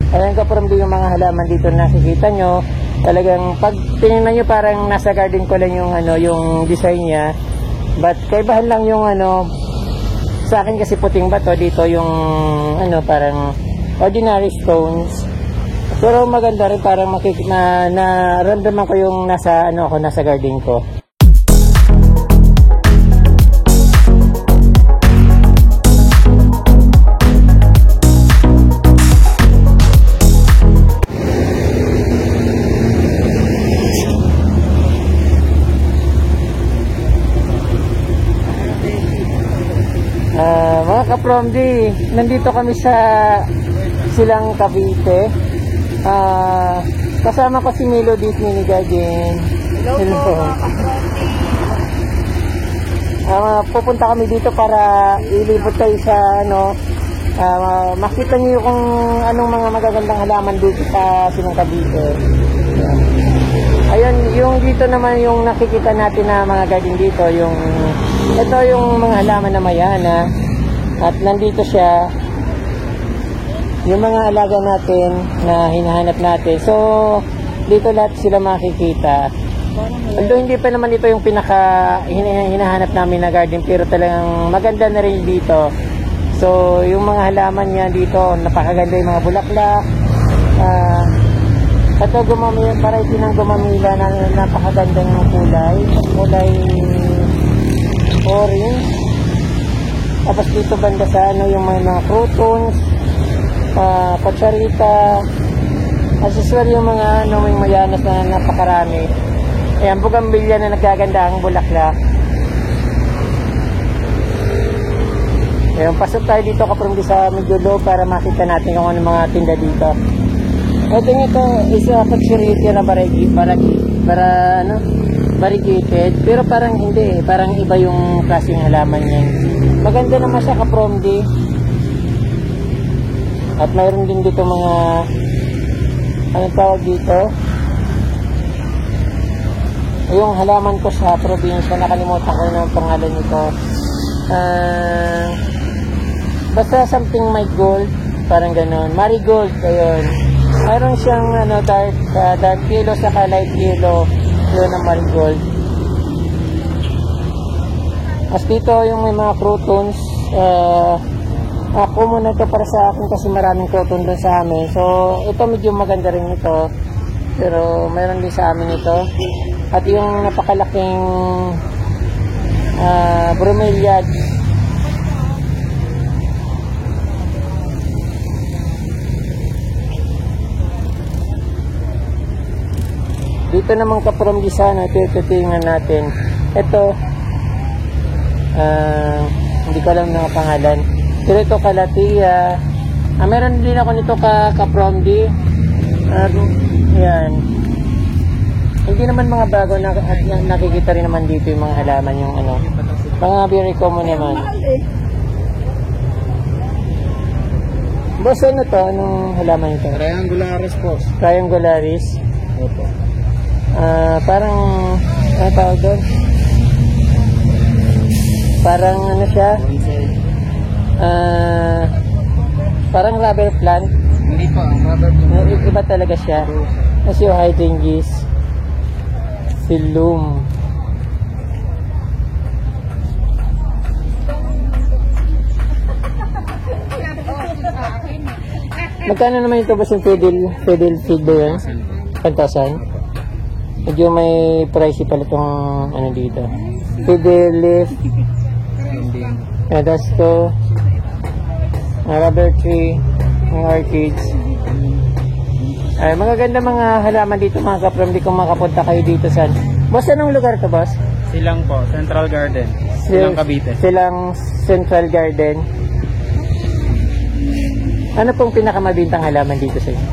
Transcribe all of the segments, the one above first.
Ayan ka from yung mga halaman dito na nakikita nyo. Talagang pag tingnan nyo parang nasa garden ko lang yung yung design niya. But kaibahan lang yung sa akin kasi puting bato, dito yung parang ordinary stones. Pero maganda rin, parang naramdaman ko yung nasa nasa garden ko. Mga ka-Promdi, nandito kami sa Silang Cavite. Kasama ko si Milo Disney Garden. Hello. Pupunta kami dito para ilibot tayo sa makita niyo kung anong mga magagandang halaman dito sa Silang Cavite. Ayun, yung dito naman yung nakikita natin na mga garden dito, ito yung mga halaman na mayana. At nandito siya yung mga alaga natin na hinahanap natin. So dito lahat sila makikita. Although hindi pa naman ito yung pinaka hinahanap namin na garden, pero talagang maganda na rin dito. So yung mga halaman niya dito, napakaganda yung mga bulaklak. Ito variety ng gumamila na napakaganda ng kulay orange. Tapos dito banda sa yung mga croutons, pacharita, as usual yung mga may mayanas na napakarami. Ayan, bugambilya na nagaganda ang bulaklak. Ayan, pasok tayo dito ka-Promdi sa medyo low para makita natin kung ano mga tinda dito. Ito is a pacharita na variegated, pero parang hindi parang iba yung klaseng halaman niya. Maganda naman siya ka-Promdi. At mayroon din dito mga anong tawag dito, yung halaman ko sa probinsya, nakalimutan ko yung pangalan nito. Basta something may gold, parang ganon, marigold. Ayun, mayroon siyang dark yellow saka light yellow, yun ang marigold. As dito yung may mga croutons, ako muna ito para sa akin kasi maraming crouton doon sa amin. So ito medyo maganda rin ito, pero mayroon din sa amin ito. At yung napakalaking bromeliad. Dito naman ka-Promdi sana, tingnan natin. Ito, hindi ko alam ng pangalan, pero ito kalatia. Meron din ako nito ka-Promdi. Yan, hindi naman mga bago na nakikita rin naman dito yung mga halaman, yung mga very common naman. Boss, ano to? Anong halaman ito? Triangularis po. Triangularis. Opo. Parang ano tawag doon? Parang ano siya? Parang rubber plant. Hindi po, ang rubber plant. Iba talaga siya. Kasi yung hydrangeas, silum. Magkano naman ito ba yung fiddle feed ba yun? 1,000? Medyo may pricey pala itong dito. Fiddle leaf. That's to rubber tree, mga orchids. Ay, magaganda mga halaman dito mga ka-Promdi kung makapunta kayo dito sa. Boss, anong lugar to, boss? Silang po, Central Garden. Silang Cavite. Silang Central Garden. Ano pong pinakamabintang halaman dito sa inyo?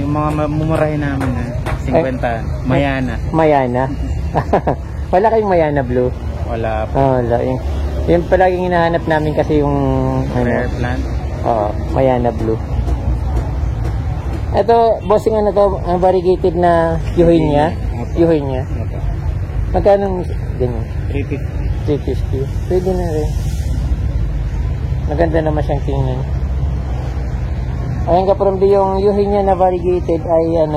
Yung mga mumurahin namin na 50. Mayana. Mayana. Wala kayong Mayana blue? Wala po. Wala. Yung palaging hinahanap namin kasi yung rare plant. Oo, Mayana blue. Ito, bossing ang variegated na Eugenia. Eugenia. Magkano ganyan? 350. 350. Pwede na rin. Maganda naman siyang tingnan. Ayan ka from yung yuhin niya na variegated ay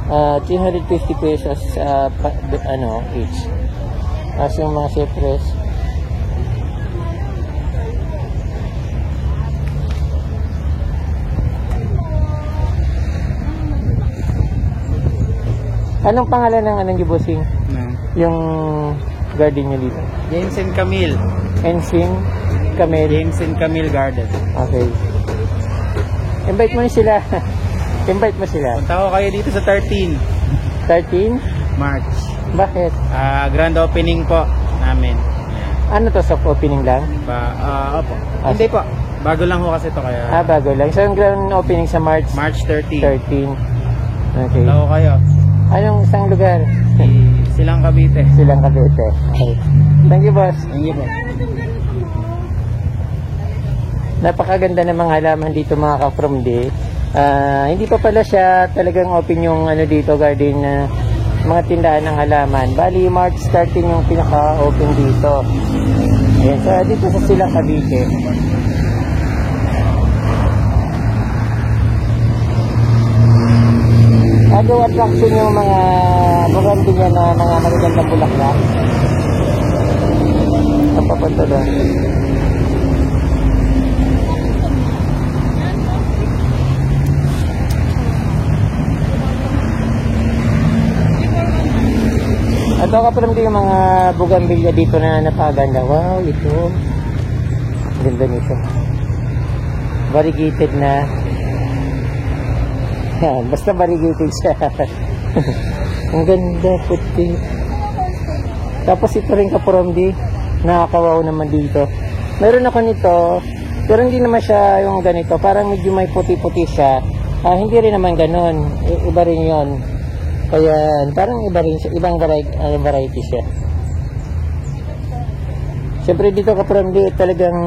350 pesos each. As yung mga cypress. Anong pangalan ng niyo, bossing? No. Yung garden niyo dito? James and Camille. Ensign Camel. James and Camille Garden. Okay. Invite mo sila. Invite mo sila. Punta ko kayo dito sa 13 13 March. Bakit? Grand opening po namin. Ano to, soft opening lang? Opo. Hindi po. Bago lang ho kasi to kaya. Bago lang. So, yung grand opening sa March March 13. 13. Okay. Punta ko kayo. Anong isang lugar? Silang Cavite. Silang Cavite. Okay. Thank you, boss. Thank you po. Napakaganda ng mga halaman dito, mga ka-Fromdi. Hindi pa pala siya talagang open yung dito, garden na mga tindahan ng halaman. Bali, March 13 yung pinaka-open dito. Ayan, so dito sa Silang Cavite. Agaw attraction yung mga bougainvillea na mga magagandang bulaklak. Napapunta doon. At ako pa naman yung mga bougainvillea dito na napaganda. Wow, ito. Ganda nito. Variegated na. Yan, basta variegated siya. Ang ganda, puti. Tapos ito rin ka-Fromdi. Nakakawaw naman dito. Meron ako nito, pero hindi naman siya yung ganito. Parang medyo may puti-puti siya. Hindi rin naman ganon. Iba rin yun. Kaya parang iba rin siya, ibang variety siya. Siyempre dito ka-Fromdi, talagang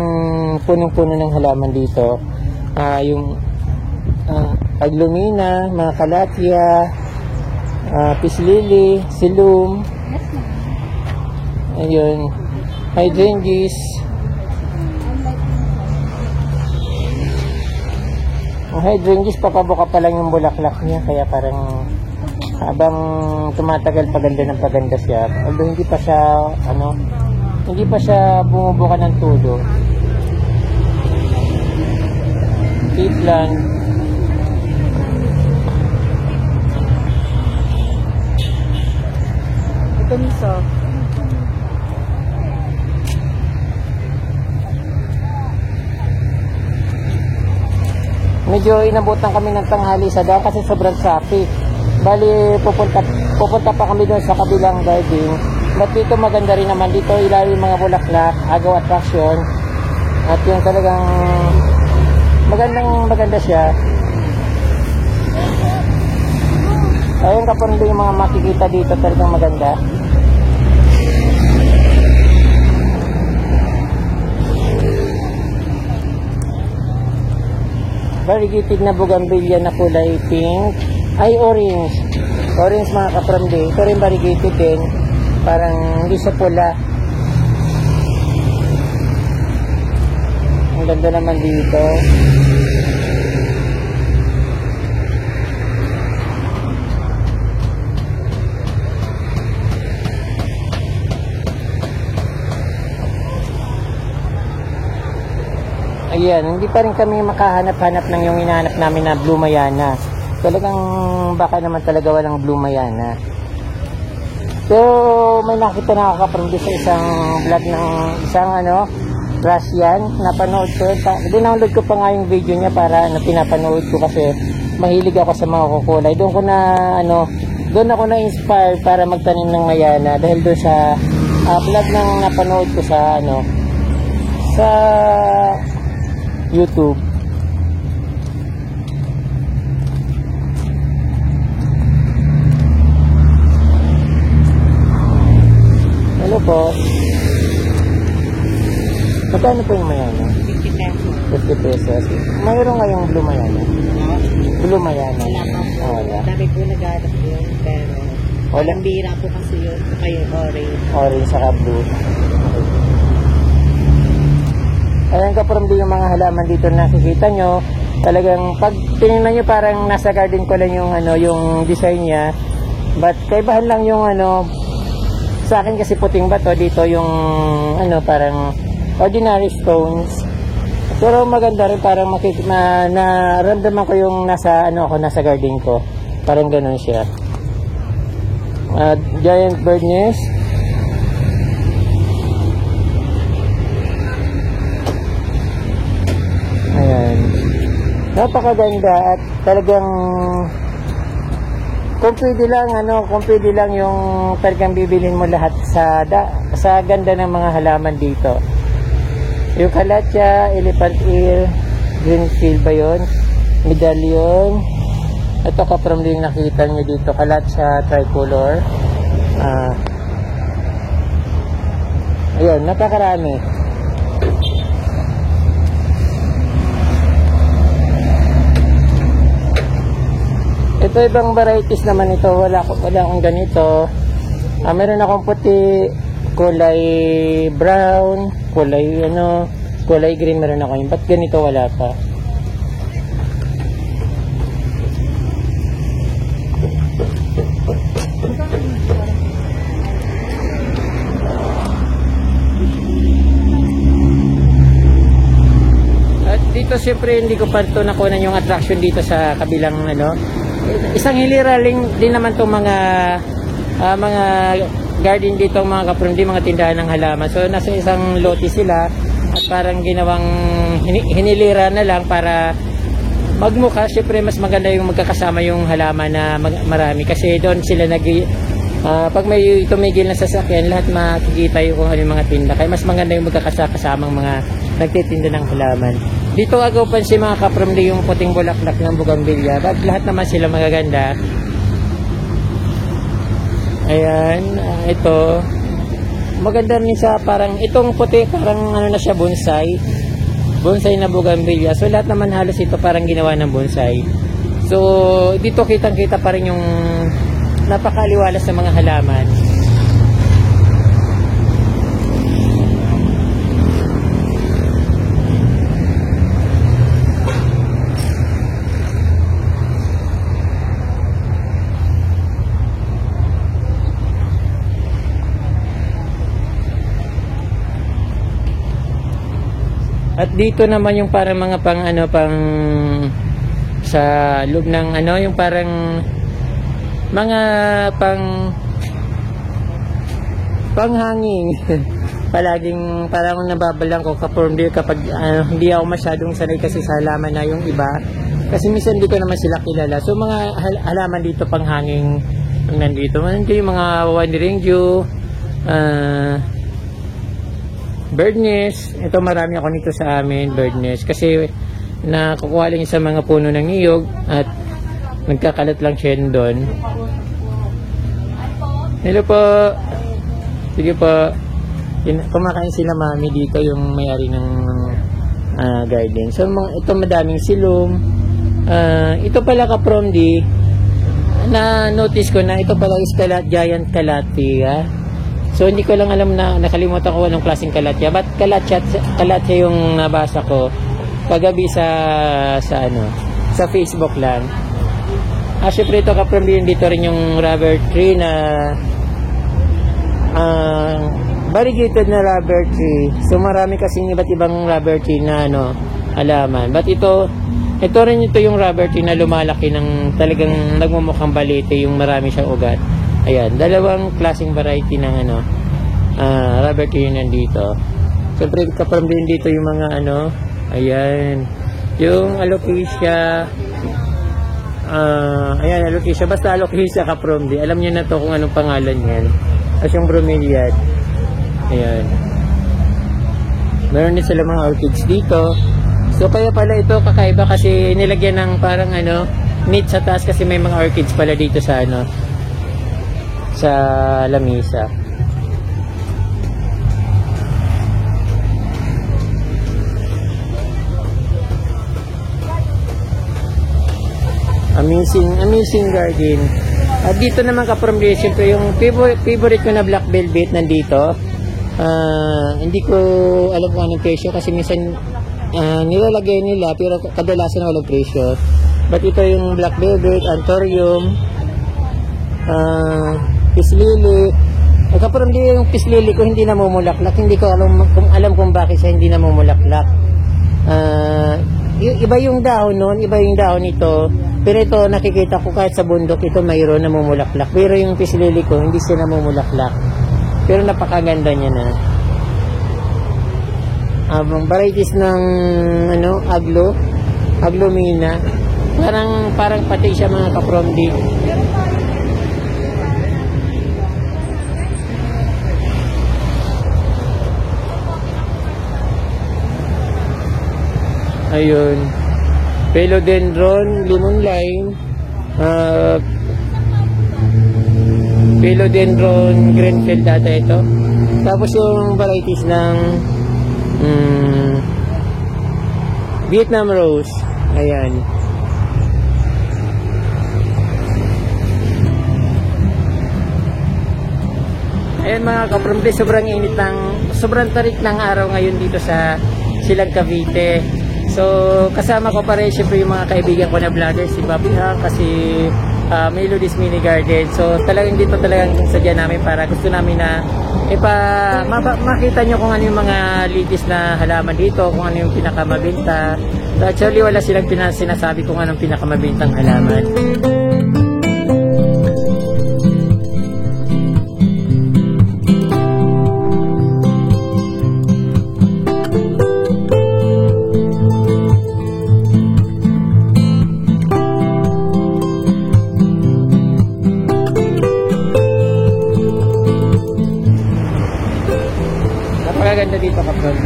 punong-puno ng halaman dito. Yung paglumina, mga kalatya, pislili, silum, ayun, hydrangeas. Ang hydrangeas, papabuka pa lang yung bulaklak niya, kaya parang habang tumatagal paganda ng paganda siya. Although hindi pa siya bumubuka ng tulo. Peatland. Ito miso. Medyo inabutan kami ng tanghali sa daan kasi sobrang traffic. Bali, pupunta pa kami doon sa kabilang garden. But dito maganda rin naman. Dito ilalim mga bulaklak, agaw attraction. At yung talagang maganda siya. Ayun ka-Fromdi yung mga makikita dito, talagang maganda. Variegated na bougainvillea na kulay pink. Ay, orange. Orange, mga ka-Fromdi. Ito rin variegated din. Parang hindi siya pula. Ang ganda naman dito. Ayan, hindi pa rin kami makahanap-hanap ng yung hinahanap namin na Blue Mayana. Talagang baka naman talaga walang Blue Mayana. So, may nakita na ka-Fromdi sa isang vlog ng isang Russian. Napanood ko. Download ko pa nga yung video niya para pinapanood ko kasi mahilig ako sa mga kukulay. Doon ako na-inspire para magtanim ng Mayana dahil doon sa vlog ng napanood ko sa YouTube. Hello po. Magkano po yung Mayana? 50 pesos. 50 pesos. Mayroon ngayong Blue Mayana? Blue Mayana? Wala pa po. Wala. Dami po nag-aadap yun. Pero Wala. ang bira po kasi yun. Kayo orange. Orange saka blue. Ayan ka-Fromdi yung mga halaman dito na nakikita nyo. Talagang pag tingnan nyo parang nasa garden ko lang yung ano, yung design niya. But kaibahan lang yung ano, sa akin kasi puting bato, dito yung ano, parang ordinary stones. Pero maganda rin, parang naramdaman ko yung nasa ano ako, nasa garden ko. Parang ganun siya. Giant bird nest. Ayan. Napakaganda at talagang kung pwede lang yung talagang bibilhin mo lahat sa ganda ng mga halaman dito. Yung kalatya, elephant ear, greenfield ba yun? Medallion. Ito kaprom din nakita nyo dito, kalatya tricolor. Ayun, napakarami. Ito ibang varieties naman ito. Wala akong ganito. Meron akong puti, kulay brown, kulay green meron ako. Ba't ganito wala pa? At dito siyempre hindi ko pa ito nakunan yung attraction dito sa kabilang ano. Isang hiliraling din naman itong mga garden dito, mga kapron, di mga tindahan ng halaman. So nasa isang lote sila at parang ginawang hinilira na lang para magmukha. Siyempre mas maganda yung magkakasama yung halaman na marami kasi doon sila pag may tumigil na sasakyan, lahat makikita yung kung ano yung mga tinda. Kaya mas maganda yung magkakasamang mga nagtitinda ng halaman. Dito agaw pa si mga kapromli yung puting bulaklak ng bougainvillea. Lahat naman sila magaganda. Ayan, ito. Maganda rin sa parang itong puti, parang ano na siya, bonsai. Bonsai na bougainvillea. So lahat naman halos ito parang ginawa ng bonsai. So dito kitang-kita pa rin yung napakaliwalas sa mga halaman. At dito naman yung parang mga pang sa loob ng ano, yung parang mga panghanging. Palaging parang nababalang ko kapag hindi ako masyadong sanay kasi sa halaman na yung iba. Kasi minsan hindi ko naman sila kilala. So mga halaman dito panghanging ang nandito. Nandito yung mga wandering dew, bird nest. Ito marami ako nito sa amin, bird nest. Kasi nakukuha lang sa mga puno ng niyog at nagkakalat lang siya doon. Hello po. Sige po. Kumakain sila mami dito, yung may-ari ng garden. So ito madaming silong. Ito pala ka-promdi. Na-notice ko na ito pala is giant kalatya. So hindi ko lang alam na nakalimutan ko anong klaseng kalatya. But kalatya yung nabasa ko kagabi sa Facebook lang. Syempre ito kaprambihin dito rin yung rubber tree na variegated na rubber tree. So marami kasing iba't ibang rubber tree na halaman. But ito rin yung rubber tree na lumalaki ng talagang nagmumukhang balete, yung marami siyang ugat. Ayan, dalawang klaseng variety ng rubber tree yung nandito. Siyempre kaprambihin dito yung mga ayan, yung alocasia. Ayan, alocasia. Basta alocasia kapromdi. Alam niyo na to kung anong pangalan yan. As yung bromeliad. Ayan. Meron din sila mga orchids dito. So kaya pala ito kakaiba kasi nilagyan ng parang net sa taas kasi may mga orchids pala dito sa sa lamisa. Amazing garden. At dito naman ka-promdi, siyempre yung favorite ko na black velvet nandito. Hindi ko alam kung anong presyo kasi minsan nilalagay nila pero kadalasan walang presyo. But ito yung black velvet, anthurium, pislili. Kapag yung pislili ko hindi namumulaklak, hindi ko alam kung bakit siya hindi namumulaklak. Iba yung dahon nun, iba yung dahon ito. Pero ito nakikita ko kahit sa bundok ito mayroon namumulaklak. Pero yung pislili ko hindi siya namumulaklak. Pero napakaganda niya na. Varieties ng aglumina. Parang pati siya mga kapromdi. Ayun. Philodendron, lemon lime, Philodendron Greenfield data ito. Tapos yung varieties ng Vietnam Rose. Ayan. Ayan mga kapromde, sobrang tarik ng araw ngayon dito sa Silang Cavite. So, kasama ko pa rin syempre yung mga kaibigan ko na vlogger, si Bobby Hang, kasi Melody's Mini Garden. So, talagang dito talagang sadya namin para gusto namin na makita nyo kung ano yung mga litis na halaman dito, kung ano yung pinakamabinta. So, actually, wala silang sinasabi kung anong pinakamabintang halaman. Napakaganda dito kapag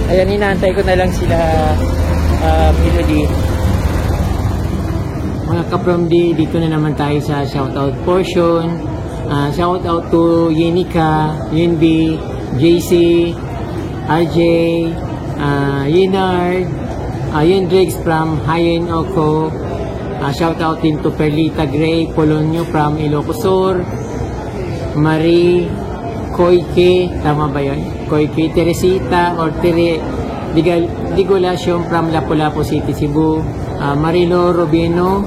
ayan, inaantay ko na lang sila Melody. Mga kapromdi, dito na naman tayo sa shoutout portion. Shoutout to Yenika, Yunbi, JC, RJ, Yenard, Yendrix from Hayen Oko. Shoutout din to Perlita Gray Polonio from Ilocos Sur, Marie Koike, tama ba yun? Koike, Teresita or Digolacion from Lapu-Lapu City, Cebu, Marilo Robino,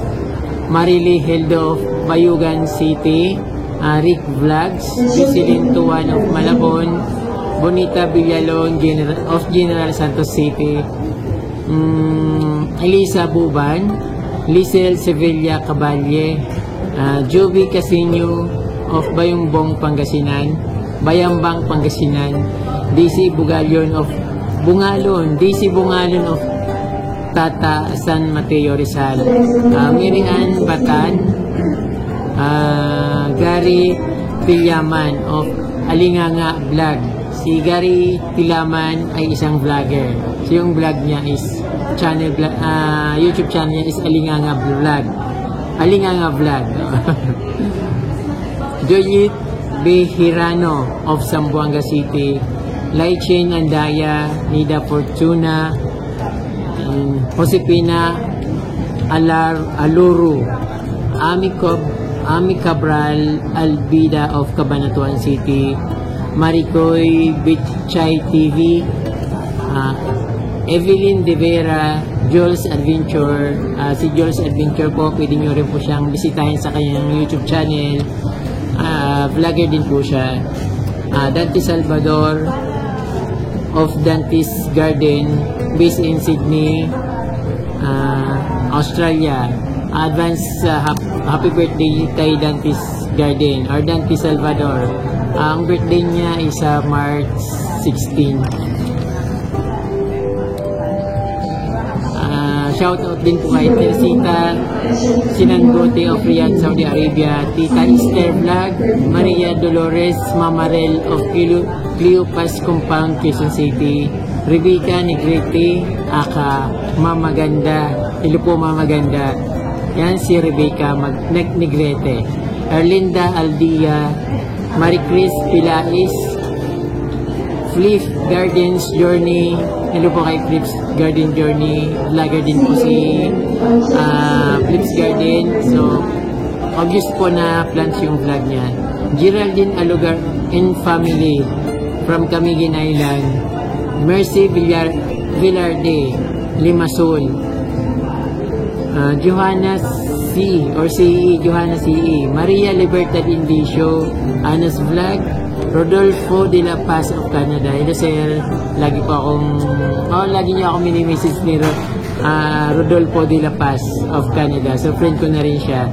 Marily Heldo of Bayugan City, Rick Vlogs, Jocelyn Tuan of Malabon, Bonita Villalon of General Santos City, Elisa Buban, Lisel Sevilla Caballe, Joby Casino of Bayumbong Pangasinan, Bayambang Pangasinan, DC Bungalon of Tata San Mateo Rizal, Mirian Batan, Gary Tilaman of Alinganga Vlog. Si Gary Tilaman ay isang vlogger. So yung vlog niya is YouTube channel niya is Alinganga Vlog. Alinganga Vlog. Joyit Behirano of Zamboanga City, Laichen Andaya, Nida Fortuna, Josepina Aluru, Ami Cabral Albida of Cabanatuan City, Maricoy Bitchay TV, Evelyn De Vera, Jules Adventure. Si Jules Adventure po, pwede nyo rin po siyang bisitahin sa kanyang YouTube channel. Vlogger din po siya. Dante Salvador of Dante's Garden, based in Sydney, Australia. Advance happy birthday kay Dante's Garden or Dante Salvador. Ang birthday niya is March 16. Shoutout din po kay Teresita Sinangote of Riyadh, Saudi Arabia, Tita Esther Vlog, Maria Dolores Mamarel of Cleopas Compound, Quezon City, Rebecca Negrete, aka Mama Ganda. Hello po Mama Ganda. Yan si Rebecca Negrete. Erlinda Aldia, Maricris Pilais, Flip Gardens Journey. Hello po kay Flips Garden Journey. Vlogger din po si Flips Garden. So, obvious po na plants yung vlog niya. Geraldine Alugar and family from Camiguin Island. Mercy Villarde, Limassol. Johanna C. or CE, Johanna CE. Maria Libertad Indicio, Anas Vlog. Rodolfo de la Paz of Canada. Hello sir, lagi po akong, lagi niyo ako mini-message ni Rodolfo de la Paz of Canada. So friend ko na rin siya.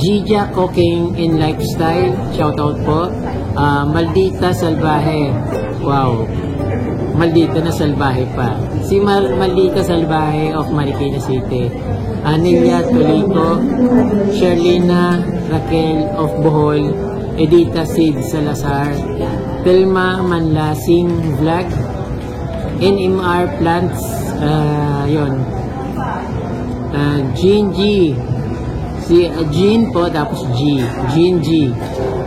Gija Cooking and Lifestyle, shout out po. Maldita Salvaje, wow, Maldita na Salvaje pa. Si Maldita Salvaje of Marikina City. Anilia Tolico, Sherlina Raquel of Bohol, Edita Sid Salazar, Telma Manlasing Vlog, NMR Plants, yun. Jean G. Si Jean po, tapos G. Jean G.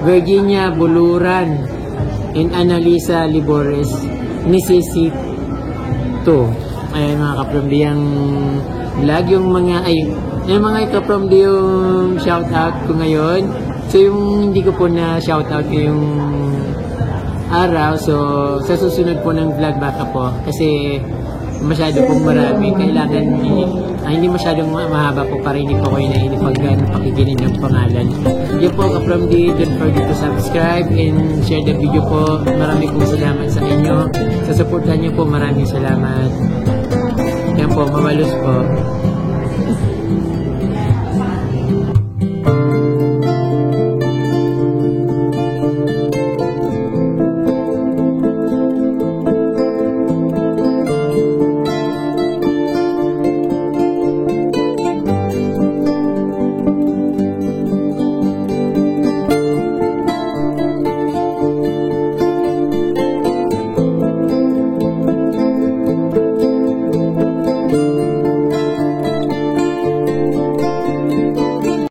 Virginia Buluran, and Annalisa Libores, Necesito. Ayan mga kapromdiyang vlog, yung mga kapromdi yung shoutout ko ngayon. So yung hindi ko po na shoutout ngayong araw, so sa susunod po ng vlog baka po, kasi masyado pong marami, kailangan hindi masyadong mahaba po para hindi po kayo nainipaggan pakiginin ng pangalan. Yun po kapromdi, don't forget to subscribe and share the video po. Marami pong salamat sa inyo, sa supportan nyo po, maraming salamat. Yan po, mawalos po.